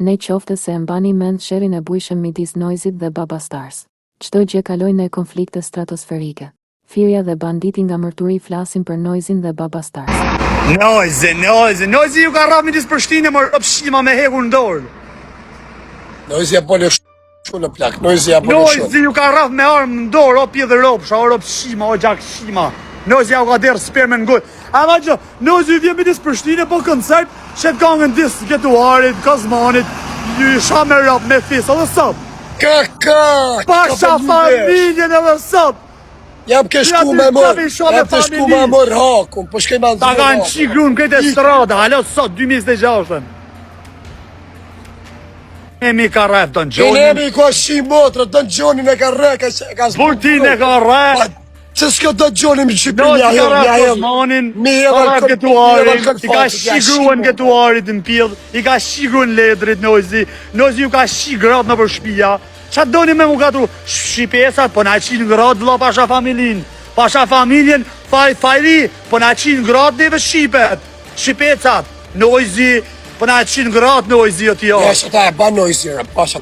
Ne qoftë se e mbani mend sherrin e bujshëm midis Noizit dhe Baba Stars. Çdo gjë kaloi në konflikte stratosferike. Firja dhe banditi nga mërturi flasin për Noizin dhe Baba Stars. Noizi ju ka rrap midis Prishtinë më opshima me hekur në dorë. Noizi ja bole shumë në plak. Noizi ju ka rrap me armë në dorë, o pjedhë ropsha, o opshima, o gjakshima. Noizi ja u ka derë sperme në gojë. Ama që, Noizi vjen midis Prishtinë po koncert, shet kangën dis Getuarit, Kazmanit, isha me rap me fisa dhe sot. Pasha familjen edhe sot. Jam ke shku me mër hakun, po shkej ma në ta kanë qi grun këtë e strada, halo sot, 2026. Emi ka rref Don Gjonin. Emi ka shi motrë, Don Gjonin e ka rre, ka Burtin e ka rre. Që s'ka Don Gjonin më Shqipëri, mja i ka shi gruan Getuarit në pjedh, i ka shi gruan Ledrit Noizi ju ka shi gratë në për shpia. Qa doni me mu gatu shqipesat, po na qinë gratë vla pasha familin. Pasha familjen, fajri, po na qinë gratë neve shqipet. Shqipecat, Noizi, po na qinë gratë Noizi o tjo. Ja, shëta e ba Noizi,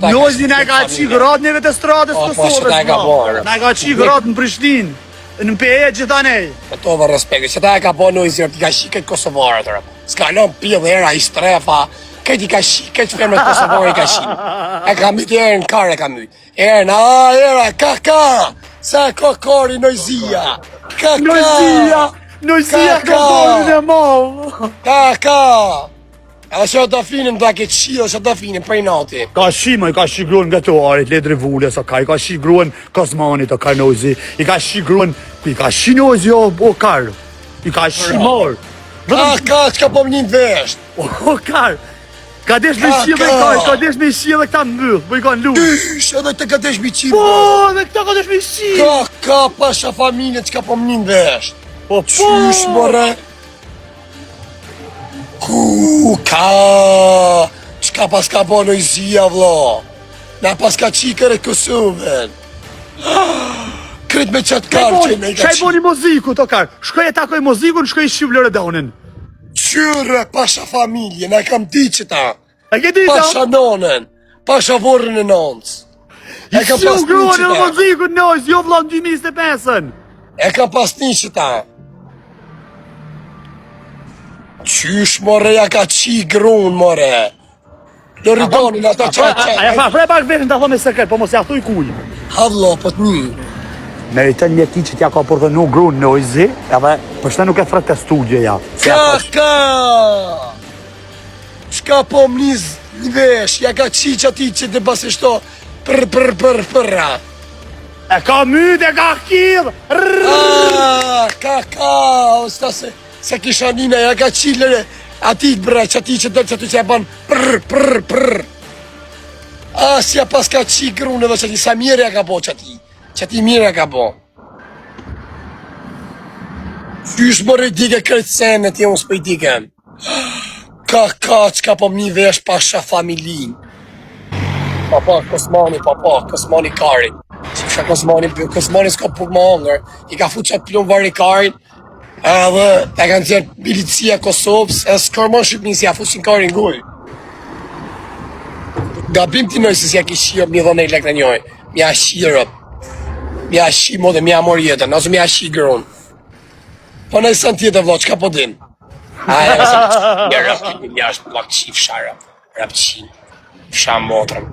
Noizi na ka qinë gratë neve të stradës Kosovës. Na ka qinë gratë në Prishtinë, në peje gjithanej. Me tova respekti, shëta e ka ba Noizi, ti ka shikët Kosovarët, s'ka në pjedh era i strefa. Këtë i ka shi, këtë femrët Kosovarë i ka shi. E ka mytë erën kare ka mytë. Erën, era, ka, sa ka kari Noizia. Noizia ka dorën e malë. Ka. Edhe që do finin do këtë shi, edhe që do finin prej nati. Ka shi gruan Getuarit, Ledri Vulles, i ka shi gruan Kazmanit, ka Noizi. I ka shi gruan, i ka shi Noizi o karë. I ka shi marë. Ka, që ka po më një vesht. O karë. Ka desh me shie dhe ka desh me shie dhe këta mbyll, po i kanë lullë. Dysh, edhe të ka desh me qime. Po, dhe këta ka desh me shie. Ka, pasha familje që ka po më një vesht. Po, qysh, more. Ka, që ka pas ka bo Noizia, vlo. Na pas ka qikër e Kosovën. Kret me qatë karë që ne i ka qikë. Qaj boni moziku, to karë. Shkoj e takoj mozikun, shkoj i shqivlër e daunin. Qyre, pasha familje, ne kam di që ta. E ke di ta? Pasha nonën, pasha vorën e nonës. E kam pas një që ta. I shumë gruan e mozikun nojës, jo vlan 2005-ën. E kam pas një që ta. Qysh, more, ja ka qi gruan, more. Do rridonin ata qatë. Aja fa, frej pak vetën të thome sekret, po mos ja thuj kuj. Havlo, po të një. Meriton një ti që t'ja ka përdhënu gruan Noizi, edhe përshte nuk e fret të studjeja. Ka! Qka po më një vesh, ja ka qi që ati që të basishto përra. E ka myt, e ka kil! Ka, osta se kisha nina, ja ka qi lëre, ati të bre, që ati që dërë që ati që e ban prr. Si ja pas ka qi gruan edhe që ati sa mire ja ka bo që ati. Që ti mire ka bo. Qysh më rëjdike këtë senet, jo më s'pëj diken. Ka, që ka po më një vesh pasha familin. Papa, Kosmani karin. Që fësha Kosmani s'ka për më hongër. I ka fu qatë plun vari karin. Edhe, e kanë tjerë milicia Kosovës, edhe s'kërmon Shqipnin si ja fusin karin guj. Gabim ti nojë se si ja ki shio më një dhone i lek në njoj. Mja shirët. Mja shi mo dhe mja mor jetën, nësë mja shi gërun. Po në i sën tjetë vlo, qka po din? Aja, një rëpë, një është plak qi fsha rëpë. Rëpë qi, fsha motrëm.